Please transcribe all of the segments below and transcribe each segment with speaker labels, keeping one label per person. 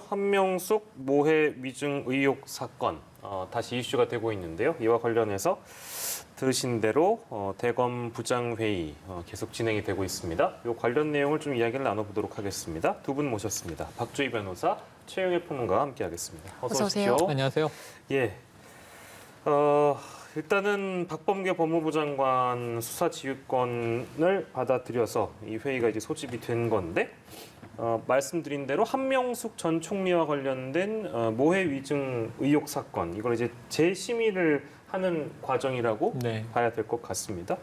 Speaker 1: 한명숙 모해 위증 의혹 사건 다시 이슈가 되고 있는데요. 이와 관련해서 들으신 대로 대검 부장회의 계속 진행이 되고 있습니다. 이 관련 내용을 좀 이야기를 나눠보도록 하겠습니다. 두 분 모셨습니다. 박주희 변호사, 최영일 평론가와 함께하겠습니다. 어서 오십시오.
Speaker 2: 안녕하세요.
Speaker 1: 예. 일단은 박범계 법무부 장관 수사지휘권을 받아들여서 이 회의가 이제 소집이 된 건데 말씀드린 대로 한명숙 전 총리와 관련된 모해 위증 의혹 사건 이걸 이제 재심의를 하는 과정이라고 봐야 될 것 같습니다.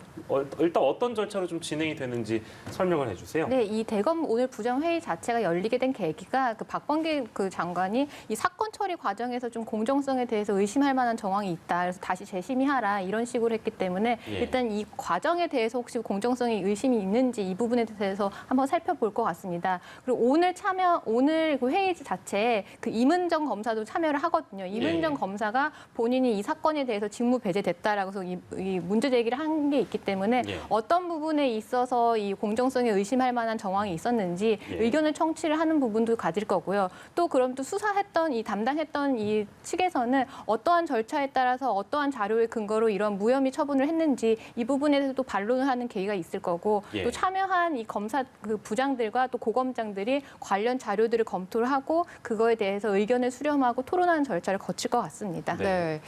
Speaker 1: 일단 어떤 절차로 좀 진행이 되는지 설명을 해주세요.
Speaker 3: 네, 이 대검 오늘 부장회의 자체가 열리게 된 계기가 박범계 장관이 이 사건 처리 과정에서 좀 공정성에 대해서 의심할 만한 정황이 있다. 그래서 다시 재심의하라 이런 식으로 했기 때문에 일단 이 과정에 대해서 혹시 공정성에 의심이 있는지 이 부분에 대해서 한번 살펴볼 것 같습니다. 그리고 오늘 그 회의 자체에 그 임은정 검사도 참여를 하거든요. 임은정 검사가 본인이 이 사건에 대해서 직무 배제됐다라고 해서 이 문제 제기를 한 게 있기 때문에 어떤 부분에 있어서 이 공정성에 의심할 만한 정황이 있었는지 의견을 청취를 하는 부분도 가질 거고요. 또 그럼 또 수사했던 담당했던 이 측에서는 어떠한 절차에 따라서 어떠한 자료의 근거로 이런 무혐의 처분을 했는지 이 부분에 대해서도 반론을 하는 계기가 있을 거고 또 참여한 이 검사 그 부장들과 또 고검장들이 관련 자료들을 검토를 하고 그거에 대해서 의견을 수렴하고 토론하는 절차를 거칠 것 같습니다.
Speaker 4: 네.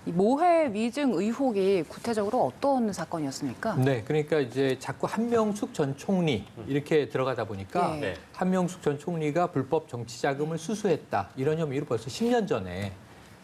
Speaker 4: 이 모해 위증 의혹이 구체적으로 어떤 사건이었습니까?
Speaker 2: 네, 그러니까 이제 자꾸 한명숙 전 총리 이렇게 들어가다 보니까 한명숙 전 총리가 불법 정치 자금을 수수했다 이런 혐의로 벌써 10년 전에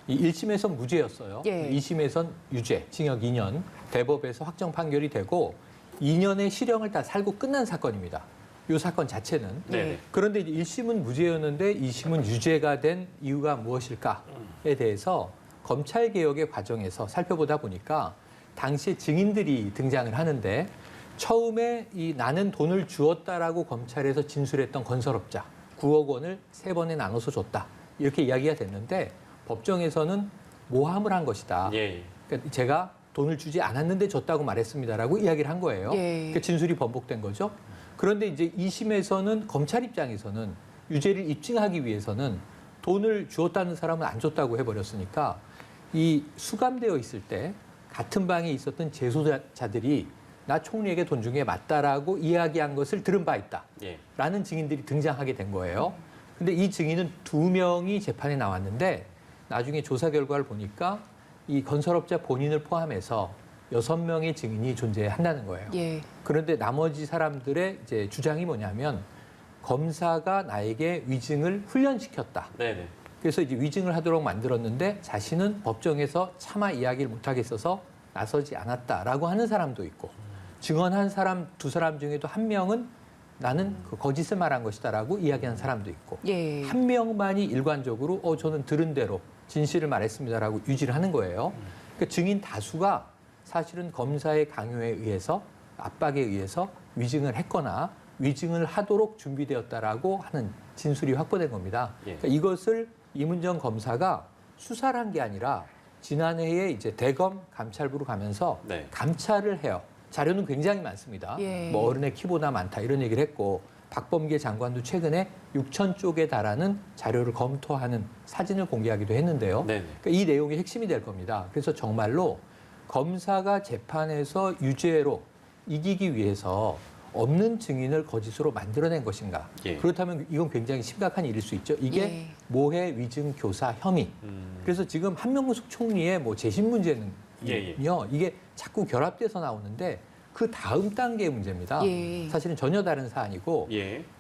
Speaker 2: 이 1심에선 무죄였어요. 2심에선 유죄, 징역 2년, 대법에서 확정 판결이 되고 2년의 실형을 다 살고 끝난 사건입니다. 이 사건 자체는. 그런데 이제 1심은 무죄였는데 2심은 유죄가 된 이유가 무엇일까에 대해서 검찰개혁의 과정에서 살펴보다 보니까 당시에 증인들이 등장을 하는데 처음에 이 나는 돈을 주었다라고 검찰에서 진술했던 건설업자 9억 원을 3번에 나눠서 줬다. 이렇게 이야기가 됐는데 법정에서는 모함을 한 것이다. 그러니까 제가 돈을 주지 않았는데 줬다고 말했습니다라고 이야기를 한 거예요. 그러니까 진술이 번복된 거죠. 그런데 이제 2심에서는 검찰 입장에서는 유죄를 입증하기 위해서는 돈을 주었다는 사람은 안 줬다고 해버렸으니까 이 수감되어 있을 때 같은 방에 있었던 재소자들이 나 총리에게 돈 준 게 맞다라고 이야기한 것을 들은 바 있다. 라는 증인들이 등장하게 된 거예요. 근데 이 증인은 2명이 재판에 나왔는데 나중에 조사 결과를 보니까 이 건설업자 본인을 포함해서 6명의 증인이 존재한다는 거예요. 그런데 나머지 사람들의 이제 주장이 뭐냐면 검사가 나에게 위증을 훈련시켰다. 그래서 이제 위증을 하도록 만들었는데 자신은 법정에서 차마 이야기를 못하겠어서 나서지 않았다라고 하는 사람도 있고 증언한 사람 2사람 중에도 1명은 나는 그 거짓을 말한 것이다라고 이야기한 사람도 있고 1명만이 일관적으로 저는 들은 대로 진실을 말했습니다라고 유지를 하는 거예요. 그러니까 증인 다수가 사실은 검사의 강요에 의해서 압박에 의해서 위증을 했거나 위증을 하도록 준비되었다라고 하는 진술이 확보된 겁니다. 그러니까 이것을 임은정 검사가 수사를 한 게 아니라 지난해에 이제 대검 감찰부로 가면서 감찰을 해요. 자료는 굉장히 많습니다. 뭐 어른의 키보다 많다 이런 얘기를 했고 박범계 장관도 최근에 6천 쪽에 달하는 자료를 검토하는 사진을 공개하기도 했는데요. 그러니까 이 내용이 핵심이 될 겁니다. 그래서 정말로 검사가 재판에서 유죄로 이기기 위해서 없는 증인을 거짓으로 만들어낸 것인가. 그렇다면 이건 굉장히 심각한 일일 수 있죠. 이게 모해 위증 교사 혐의. 그래서 지금 한명숙 총리의 뭐 재심 문제는요. 이게 자꾸 결합돼서 나오는데 그 다음 단계의 문제입니다. 사실은 전혀 다른 사안이고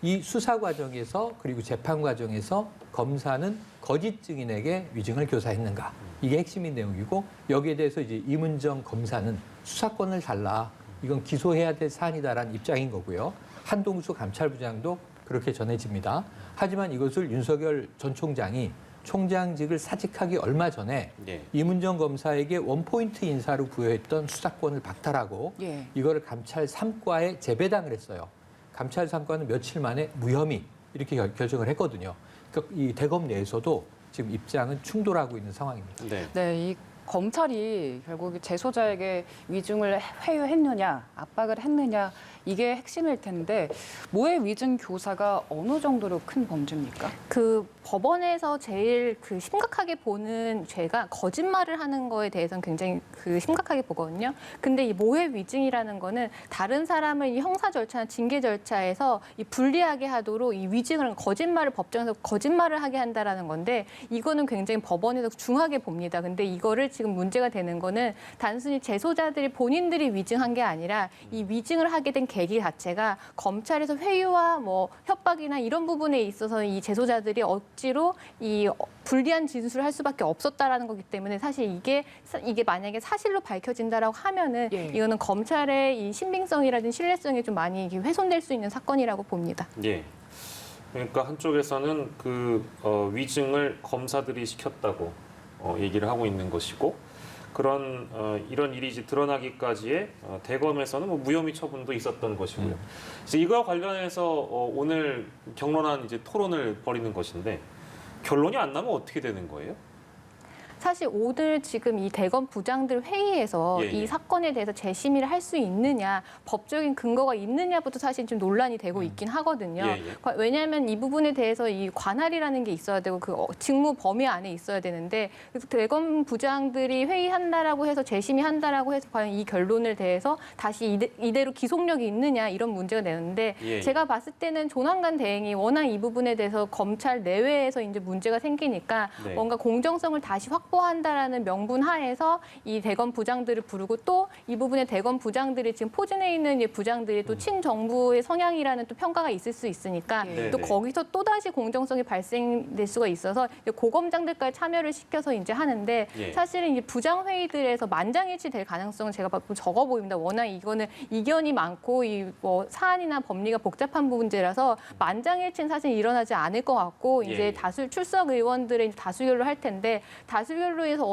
Speaker 2: 이 수사 과정에서 그리고 재판 과정에서 검사는 거짓 증인에게 위증을 교사했는가. 이게 핵심인 내용이고 여기에 대해서 이제 임은정 검사는 수사권을 달라. 이건 기소해야 될 사안이다라는 입장인 거고요. 한동수 감찰부장도 그렇게 전해집니다. 하지만 이것을 윤석열 전 총장이 총장직을 사직하기 얼마 전에 임은정 검사에게 원포인트 인사로 부여했던 수사권을 박탈하고 이거를 감찰 3과에 재배당을 했어요. 감찰 3과는 며칠 만에 무혐의 이렇게 결정을 했거든요. 그러니까 이 대검 내에서도 지금 입장은 충돌하고 있는 상황입니다.
Speaker 4: 이 검찰이 결국 재소자에게 위증을 회유했느냐, 압박을 했느냐 이게 핵심일 텐데 모해 위증 교사가 어느 정도로 큰 범죄입니까?
Speaker 3: 그 법원에서 제일 그 심각하게 보는 죄가 거짓말을 하는 거에 대해서는 굉장히 그 심각하게 보거든요. 근데 이 모해 위증이라는 거는 다른 사람을 이 형사 절차나 징계 절차에서 이 불리하게 하도록 이 위증을 거짓말을 법정에서 거짓말을 하게 한다라는 건데 이거는 굉장히 법원에서 중하게 봅니다. 근데 이거를 지금 문제가 되는 거는 단순히 재소자들이 본인들이 위증한 게 아니라 이 위증을 하게 된 계기 자체가 검찰에서 회유와 뭐 협박이나 이런 부분에 있어서 이 재소자들이 억지로 이 불리한 진술을 할 수밖에 없었다라는 거기 때문에 사실 이게 만약에 사실로 밝혀진다라고 하면은
Speaker 4: 예.
Speaker 3: 이거는 검찰의 이 신빙성이라든지 신뢰성이 좀 많이 이게 훼손될 수 있는 사건이라고 봅니다.
Speaker 1: 예. 그러니까 한쪽에서는 그 위증을 검사들이 시켰다고 얘기를 하고 있는 것이고 그런 이런 일이 이제 드러나기까지의 대검에서는 뭐 무혐의 처분도 있었던 것이고요. 그래서 이거와 관련해서 오늘 격론한 이제 토론을 벌이는 것인데 결론이 안 나면 어떻게 되는 거예요?
Speaker 3: 사실 오늘 지금 이 대검 부장들 회의에서
Speaker 1: 예, 예.
Speaker 3: 이 사건에 대해서 재심의를 할 수 있느냐, 법적인 근거가 있느냐부터 사실 좀 논란이 되고 있긴 하거든요.
Speaker 1: 예, 예.
Speaker 3: 왜냐하면 이 부분에 대해서 이 관할이라는 게 있어야 되고 그 직무 범위 안에 있어야 되는데 그래서 대검 부장들이 회의한다라고 해서 재심의한다라고 해서 과연 이 결론을 대해서 다시 이대로 기속력이 있느냐 이런 문제가 되는데
Speaker 1: 예, 예.
Speaker 3: 제가 봤을 때는 조난관 대행이 워낙 이 부분에 대해서 검찰 내외에서 이제 문제가 생기니까
Speaker 1: 네.
Speaker 3: 뭔가 공정성을 다시 확보한다라는 명분 하에서 이 대검 부장들을 부르고 또 이 부분에 대검 부장들이 지금 포진해 있는 이 부장들이 또 친정부의 성향이라는 또 평가가 있을 수 있으니까
Speaker 1: 네,
Speaker 3: 또
Speaker 1: 네.
Speaker 3: 거기서 또 다시 공정성이 발생될 수가 있어서 이제 고검장들까지 참여를 시켜서 이제 하는데
Speaker 1: 예.
Speaker 3: 사실은 이제 부장 회의들에서 만장일치 될 가능성은 제가 봐도 적어 보입니다. 워낙 이거는 이견이 많고 이 뭐 사안이나 법리가 복잡한 문제라서 만장일치는 사실 일어나지 않을 것 같고 이제
Speaker 1: 예.
Speaker 3: 다수 출석 의원들의 다수결로 할 텐데 다수결로 해서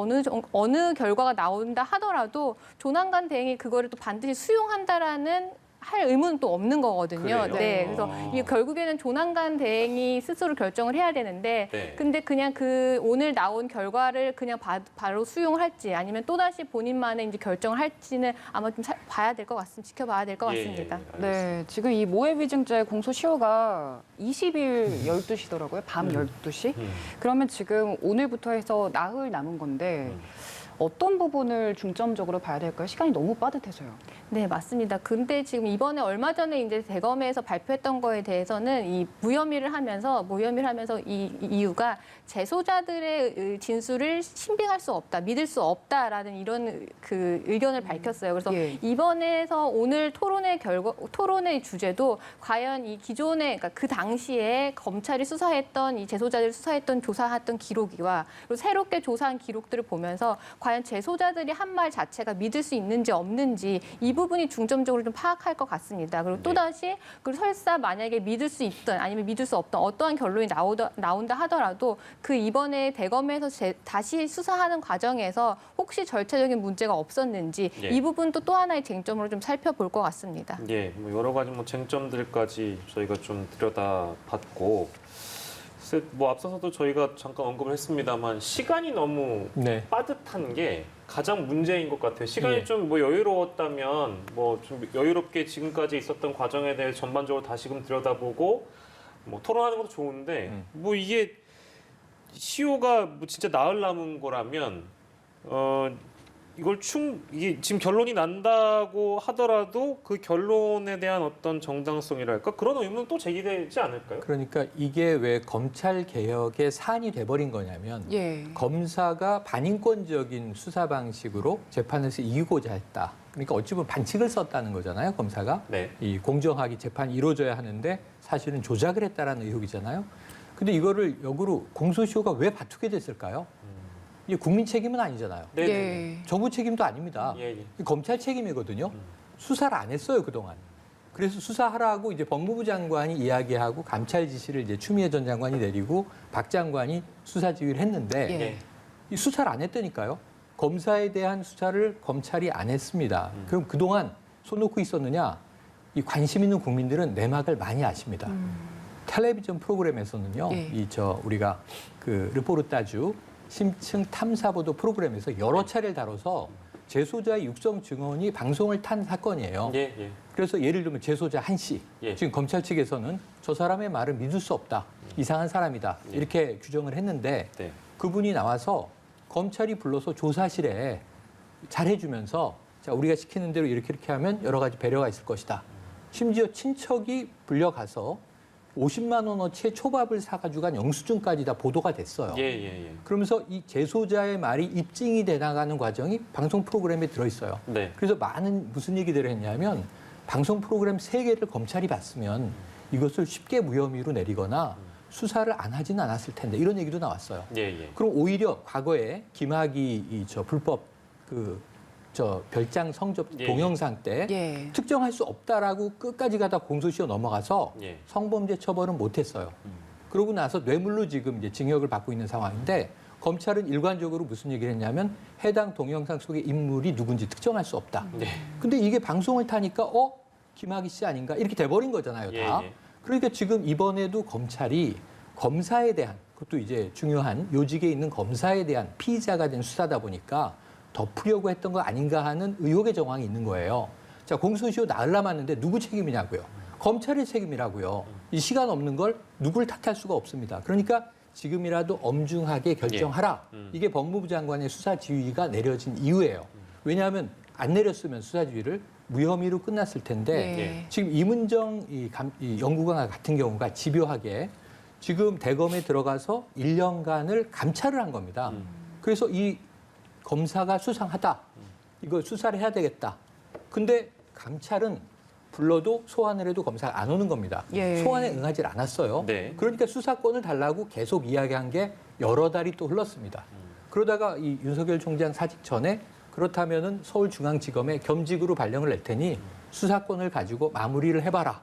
Speaker 3: 어느 결과가 나온다 하더라도 조난관 대행이 그거를 또 반드시 수용한다라는 할 의무는 또 없는 거거든요.
Speaker 1: 그래요?
Speaker 3: 네, 그래서 이게 결국에는 조난관 대행이 스스로 결정을 해야 되는데,
Speaker 1: 네.
Speaker 3: 근데 그냥 그 오늘 나온 결과를 그냥 바로 수용을 할지 아니면 또 다시 본인만의 이제 결정을 할지는 아마 좀 봐야 될 것 같습니다. 지켜봐야 될 것
Speaker 1: 예,
Speaker 3: 같습니다.
Speaker 1: 예,
Speaker 4: 네, 지금 이 모해 위증죄 공소시효가 20일 12시더라고요. 밤 12시. 그러면 지금 오늘부터 해서 나흘 남은 건데 어떤 부분을 중점적으로 봐야 될까요? 시간이 너무 빠듯해서요.
Speaker 3: 네, 맞습니다. 근데 지금 이번에 얼마 전에 이제 대검에서 발표했던 거에 대해서는 이 무혐의를 하면서 이 이유가 재소자들의 진술을 신빙할 수 없다, 믿을 수 없다라는 이런 그 의견을 밝혔어요. 그래서
Speaker 4: 예.
Speaker 3: 이번에서 오늘 토론의 주제도 과연 이 기존에 그러니까 그 당시에 검찰이 수사했던 이 재소자들을 수사했던 조사했던 기록이와 그리고 새롭게 조사한 기록들을 보면서 과연 재소자들이 한 말 자체가 믿을 수 있는지 없는지 이 부분이 중점적으로 좀 파악할 것 같습니다. 그리고 또 다시 그리고 설사 만약에 믿을 수 있던 아니면 믿을 수 없던 어떠한 결론이 나온다 하더라도 그 이번에 대검에서 다시 수사하는 과정에서 혹시 절차적인 문제가 없었는지
Speaker 1: 예.
Speaker 3: 이 부분도 또 하나의 쟁점으로 좀 살펴볼 것 같습니다.
Speaker 1: 예, 뭐 여러 가지 뭐 쟁점들까지 저희가 좀 들여다봤고, 글쎄 뭐 앞서서도 저희가 잠깐 언급을 했습니다만 시간이 너무
Speaker 2: 네.
Speaker 1: 빠듯한 게 가장 문제인 것 같아요. 시간이
Speaker 2: 예.
Speaker 1: 좀 뭐 여유로웠다면 뭐 좀 여유롭게 지금까지 있었던 과정에 대해 전반적으로 다시금 들여다보고 뭐 토론하는 것도 좋은데 뭐 이게 시효가 뭐 진짜 나흘 남은 거라면 이게 지금 결론이 난다고 하더라도 그 결론에 대한 어떤 정당성이랄까 그런 의문은 또 제기되지 않을까요?
Speaker 2: 그러니까 이게 왜 검찰 개혁의 사안이 돼버린 거냐면
Speaker 4: 예.
Speaker 2: 검사가 반인권적인 수사 방식으로 재판에서 이기고자 했다. 그러니까 어찌 보면 반칙을 썼다는 거잖아요, 검사가.
Speaker 1: 네.
Speaker 2: 이 공정하게 재판이 이루어져야 하는데 사실은 조작을 했다라는 의혹이잖아요. 근데 이거를 역으로 공소시효가 왜 다투게 됐을까요? 이게 국민 책임은 아니잖아요.
Speaker 1: 네.
Speaker 4: 예.
Speaker 2: 정부 책임도 아닙니다.
Speaker 1: 예, 예.
Speaker 2: 이게 검찰 책임이거든요. 수사를 안 했어요, 그동안. 그래서 수사하라고 이제 법무부 장관이 이야기하고 감찰 지시를 이제 추미애 전 장관이 내리고 박 장관이 수사 지휘를 했는데
Speaker 4: 예.
Speaker 2: 이 수사를 안 했다니까요. 검사에 대한 수사를 검찰이 안 했습니다. 그럼 그동안 손 놓고 있었느냐? 이 관심 있는 국민들은 내막을 많이 아십니다. 텔레비전 프로그램에서는요.
Speaker 4: 예.
Speaker 2: 우리가 그 르포르타주 심층 탐사보도 프로그램에서 여러 차례를 다뤄서 재소자의 육성 증언이 방송을 탄 사건이에요.
Speaker 1: 예, 예.
Speaker 2: 그래서 예를 들면 재소자 한 씨,
Speaker 1: 예.
Speaker 2: 지금 검찰 측에서는 저 사람의 말을 믿을 수 없다, 이상한 사람이다
Speaker 1: 예.
Speaker 2: 이렇게 규정을 했는데
Speaker 1: 네.
Speaker 2: 그분이 나와서 검찰이 불러서 조사실에 잘해주면서 자 우리가 시키는 대로 이렇게 하면 여러 가지 배려가 있을 것이다. 심지어 친척이 불려가서 50만 원어치의 초밥을 사가지고 간 영수증까지 다 보도가 됐어요.
Speaker 1: 예, 예, 예.
Speaker 2: 그러면서 이 재소자의 말이 입증이 돼 나가는 과정이 방송 프로그램에 들어있어요.
Speaker 1: 네.
Speaker 2: 그래서 많은 무슨 얘기들을 했냐면 방송 프로그램 3개를 검찰이 봤으면 이것을 쉽게 무혐의로 내리거나 수사를 안 하지는 않았을 텐데 이런 얘기도 나왔어요.
Speaker 1: 예, 예.
Speaker 2: 그럼 오히려 과거에 김학의 불법 별장 성접
Speaker 1: 예,
Speaker 2: 동영상 때
Speaker 4: 예.
Speaker 2: 특정할 수 없다라고 끝까지 가다 공소시효 넘어가서
Speaker 1: 예.
Speaker 2: 성범죄 처벌은 못했어요. 그러고 나서 뇌물로 지금 이제 징역을 받고 있는 상황인데 검찰은 일관적으로 무슨 얘기를 했냐면 해당 동영상 속의 인물이 누군지 특정할 수 없다.
Speaker 1: 네.
Speaker 2: 근데 이게 방송을 타니까 김학의 씨 아닌가 이렇게 돼버린 거잖아요, 다.
Speaker 1: 예, 예.
Speaker 2: 그러니까 지금 이번에도 검찰이 검사에 대한 그것도 이제 중요한 요직에 있는 검사에 대한 피의자가 된 수사다 보니까 덮으려고 했던 거 아닌가 하는 의혹의 정황이 있는 거예요. 자, 공소시효 나흘 남았는데 누구 책임이냐고요? 검찰의 책임이라고요. 이 시간 없는 걸 누굴 탓할 수가 없습니다. 그러니까 지금이라도 엄중하게 결정하라. 이게 법무부 장관의 수사 지휘가 내려진 이유예요. 왜냐하면 안 내렸으면 수사 지휘를 무혐의로 끝났을 텐데
Speaker 4: 예.
Speaker 2: 지금 이문정 이 연구관 같은 경우가 집요하게 지금 대검에 들어가서 1년간을 감찰을 한 겁니다. 그래서 이 검사가 수상하다. 이거 수사를 해야 되겠다. 근데 감찰은 불러도 소환을 해도 검사가 안 오는 겁니다.
Speaker 4: 예.
Speaker 2: 소환에 응하지 않았어요.
Speaker 1: 네.
Speaker 2: 그러니까 수사권을 달라고 계속 이야기한 게 여러 달이 또 흘렀습니다. 그러다가 이 윤석열 총장 사직 전에 그렇다면은 서울중앙지검에 겸직으로 발령을 낼 테니 수사권을 가지고 마무리를 해봐라.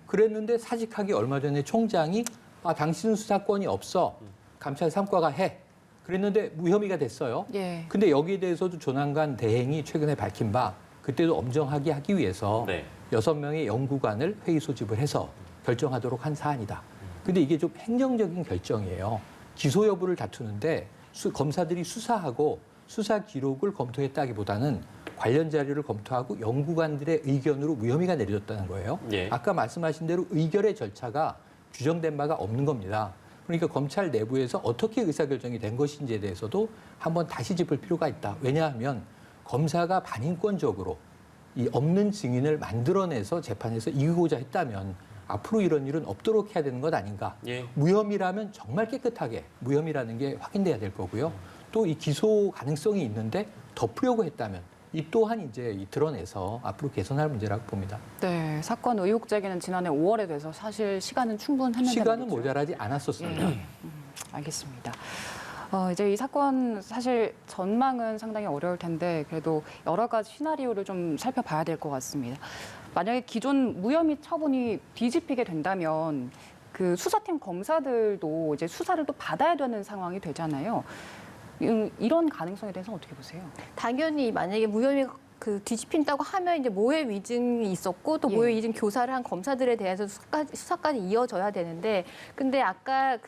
Speaker 2: 그랬는데 사직하기 얼마 전에 총장이 당신은 수사권이 없어. 감찰 3과가 해. 그랬는데 무혐의가 됐어요.
Speaker 4: 예.
Speaker 2: 근데 여기에 대해서도 조난관 대행이 최근에 밝힌 바 그때도 엄정하게 하기 위해서
Speaker 1: 네.
Speaker 2: 6명의 연구관을 회의 소집을 해서 결정하도록 한 사안이다. 근데 이게 좀 행정적인 결정이에요. 기소 여부를 다투는데 검사들이 수사하고 수사 기록을 검토했다기보다는 관련 자료를 검토하고 연구관들의 의견으로 무혐의가 내려졌다는 거예요.
Speaker 1: 예.
Speaker 2: 아까 말씀하신 대로 의결의 절차가 규정된 바가 없는 겁니다. 그러니까 검찰 내부에서 어떻게 의사결정이 된 것인지에 대해서도 한번 다시 짚을 필요가 있다. 왜냐하면 검사가 반인권적으로 이 없는 증인을 만들어내서 재판에서 이기고자 했다면 앞으로 이런 일은 없도록 해야 되는 것 아닌가.
Speaker 1: 예.
Speaker 2: 무혐의라면 정말 깨끗하게 무혐의라는 게 확인돼야 될 거고요. 또 이 기소 가능성이 있는데 덮으려고 했다면 이 또한 이제 드러내서 앞으로 개선할 문제라고 봅니다.
Speaker 4: 네, 사건 의혹 제기는 지난해 5월에 돼서 사실 시간은 충분했는데
Speaker 2: 시간은 모자라지 않았었습니다.
Speaker 4: 알겠습니다. 이제 이 사건 사실 전망은 상당히 어려울 텐데 그래도 여러 가지 시나리오를 좀 살펴봐야 될 것 같습니다. 만약에 기존 무혐의 처분이 뒤집히게 된다면 그 수사팀 검사들도 이제 수사를 또 받아야 되는 상황이 되잖아요. 이런 가능성에 대해서 어떻게 보세요?
Speaker 3: 당연히 만약에 무혐의가 뒤집힌다고 하면 이제 모해 위증이 있었고 또 모해 위증 교사를 한 검사들에 대해서 수사까지 이어져야 되는데 근데 아까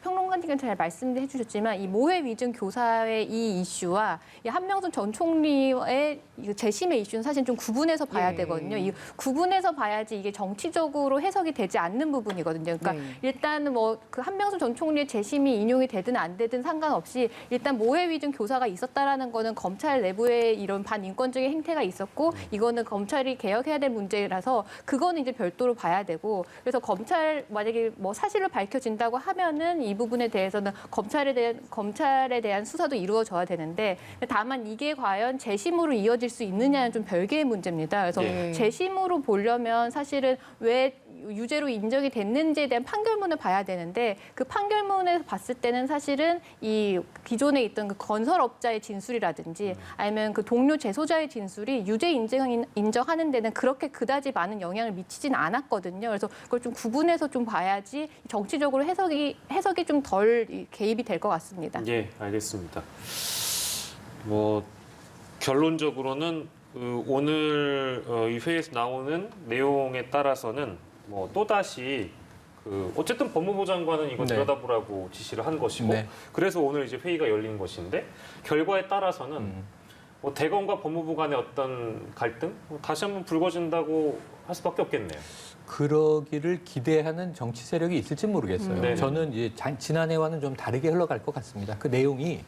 Speaker 3: 평론가님께서 잘 말씀해 주셨지만 이 모해 위증 교사의 이 이슈와 이 한명순 전 총리의 재심의 이슈는 사실 좀 구분해서 봐야 되거든요. 이 구분해서 봐야지 이게 정치적으로 해석이 되지 않는 부분이거든요. 그러니까 일단은 한명순 전 총리의 재심이 인용이 되든 안 되든 상관없이 일단 모해 위증 교사가 있었다라는 거는 검찰 내부의 이런 반인권적인 행태가 있었고 이거는 검찰이 개혁해야 될 문제라서 그거는 이제 별도로 봐야 되고 그래서 검찰 만약에 사실을 밝혀진다고 하면은 이 부분에 대해서는 검찰에 대한 수사도 이루어져야 되는데 다만 이게 과연 재심으로 이어질 수 있느냐는 좀 별개의 문제입니다. 그래서 재심으로 보려면 사실은 왜 유죄로 인정이 됐는지에 대한 판결문을 봐야 되는데 그 판결문에서 봤을 때는 사실은 이 기존에 있던 그 건설업자의 진술이라든지 아니면 그 동료 재소자의 진술이 유죄 인정하는 데는 그렇게 그다지 많은 영향을 미치진 않았거든요. 그래서 그걸 좀 구분해서 좀 봐야지 정치적으로 해석이 좀 덜 개입이 될 것 같습니다.
Speaker 1: 예, 알겠습니다. 결론적으로는 오늘 이 회의에서 나오는 내용에 따라서는 또다시 어쨌든 법무부 장관은 이거
Speaker 2: 네.
Speaker 1: 들여다보라고 지시를 한 것이고
Speaker 2: 네.
Speaker 1: 그래서 오늘 이제 회의가 열린 것인데 결과에 따라서는 뭐 대검과 법무부 간의 어떤 갈등 다시 한번 불거진다고 할 수밖에 없겠네요.
Speaker 2: 그러기를 기대하는 정치 세력이 있을지 모르겠어요.
Speaker 1: 네네.
Speaker 2: 저는 이제 지난해와는 좀 다르게 흘러갈 것 같습니다. 그 내용이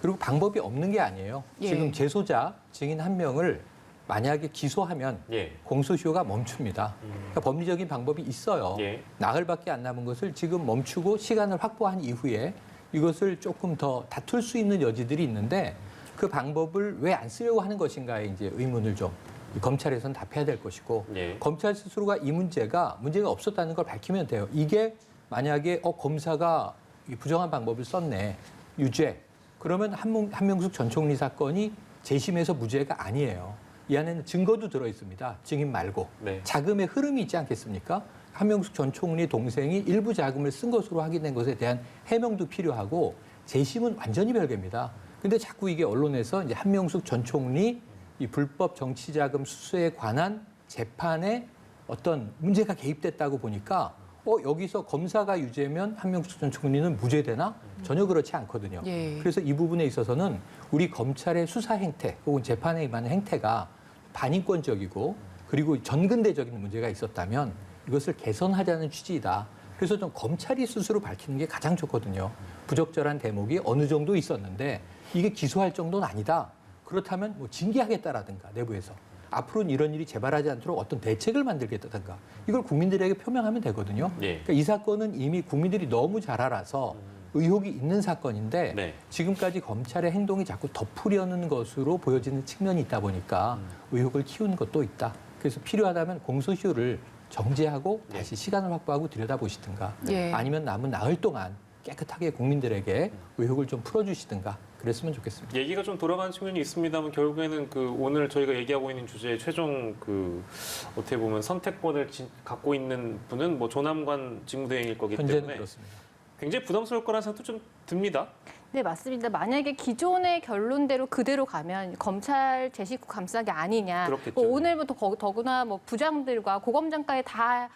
Speaker 2: 그리고 방법이 없는 게 아니에요.
Speaker 4: 예.
Speaker 2: 지금 재소자 증인 한 명을 만약에 기소하면
Speaker 1: 예.
Speaker 2: 공소시효가 멈춥니다. 그러니까 법리적인 방법이 있어요.
Speaker 1: 예.
Speaker 2: 나흘밖에 안 남은 것을 지금 멈추고 시간을 확보한 이후에 이것을 조금 더 다툴 수 있는 여지들이 있는데 그 방법을 왜 안 쓰려고 하는 것인가에 이제 의문을 좀 검찰에서는 답해야 될 것이고
Speaker 1: 예.
Speaker 2: 검찰 스스로가 이 문제가 없었다는 걸 밝히면 돼요. 이게 만약에 검사가 이 부정한 방법을 썼네, 유죄. 그러면 한명숙 전 총리 사건이 재심에서 무죄가 아니에요. 이 안에는 증거도 들어 있습니다. 증인 말고
Speaker 1: 네.
Speaker 2: 자금의 흐름이 있지 않겠습니까? 한명숙 전 총리 동생이 일부 자금을 쓴 것으로 확인된 것에 대한 해명도 필요하고 재심은 완전히 별개입니다. 근데 자꾸 이게 언론에서 이제 한명숙 전 총리 이 불법 정치자금 수수에 관한 재판에 어떤 문제가 개입됐다고 보니까 여기서 검사가 유죄면 한명숙 전 총리는 무죄되나? 전혀 그렇지 않거든요.
Speaker 4: 예.
Speaker 2: 그래서 이 부분에 있어서는 우리 검찰의 수사 행태 혹은 재판에 임하는 행태가 반인권적이고 그리고 전근대적인 문제가 있었다면 이것을 개선하자는 취지이다. 그래서 좀 검찰이 스스로 밝히는 게 가장 좋거든요. 부적절한 대목이 어느 정도 있었는데 이게 기소할 정도는 아니다. 그렇다면 뭐 징계하겠다라든가 내부에서 앞으로는 이런 일이 재발하지 않도록 어떤 대책을 만들겠다든가 이걸 국민들에게 표명하면 되거든요.
Speaker 1: 예.
Speaker 2: 그러니까 이 사건은 이미 국민들이 너무 잘 알아서 의혹이 있는 사건인데
Speaker 1: 네.
Speaker 2: 지금까지 검찰의 행동이 자꾸 덮으려는 것으로 보여지는 측면이 있다 보니까 의혹을 키우는 것도 있다. 그래서 필요하다면 공소시효를 정지하고 다시 시간을 확보하고 들여다보시든가
Speaker 4: 예.
Speaker 2: 아니면 남은 나흘 동안 깨끗하게 국민들에게 의혹을 좀 풀어주시든가 그랬으면 좋겠습니다.
Speaker 1: 얘기가 좀 돌아가는 측면이 있습니다만 결국에는 오늘 저희가 얘기하고 있는 주제의 최종 어떻게 보면 선택권을 갖고 있는 분은 뭐 조남관 직무대행일 거기
Speaker 2: 현재는
Speaker 1: 때문에
Speaker 2: 그렇습니다.
Speaker 1: 굉장히 부담스러울 거라는 생각도 좀 듭니다.
Speaker 3: 네, 맞습니다. 만약에 기존의 결론대로 그대로 가면 검찰 제 식구 감싸기 아니냐.
Speaker 1: 그렇겠죠.
Speaker 3: 오늘부터 더구나 뭐 부장들과 고검장까지 다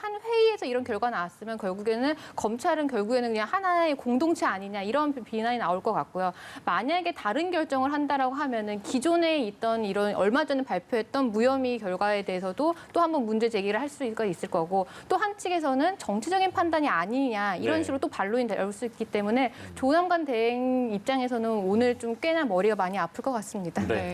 Speaker 3: 한 회의에서 이런 결과 나왔으면 결국에는 검찰은 결국에는 그냥 하나의 공동체 아니냐 이런 비난이 나올 것 같고요. 만약에 다른 결정을 한다라고 하면은 기존에 있던 이런 얼마 전에 발표했던 무혐의 결과에 대해서도 또 한번 문제 제기를 할 수가 있을 거고 또 한 측에서는 정치적인 판단이 아니냐 이런
Speaker 1: 네.
Speaker 3: 식으로 또 반론이 나올 수 있기 때문에 조남관 대행 입장에서는 오늘 좀 꽤나 머리가 많이 아플 것 같습니다.
Speaker 1: 네.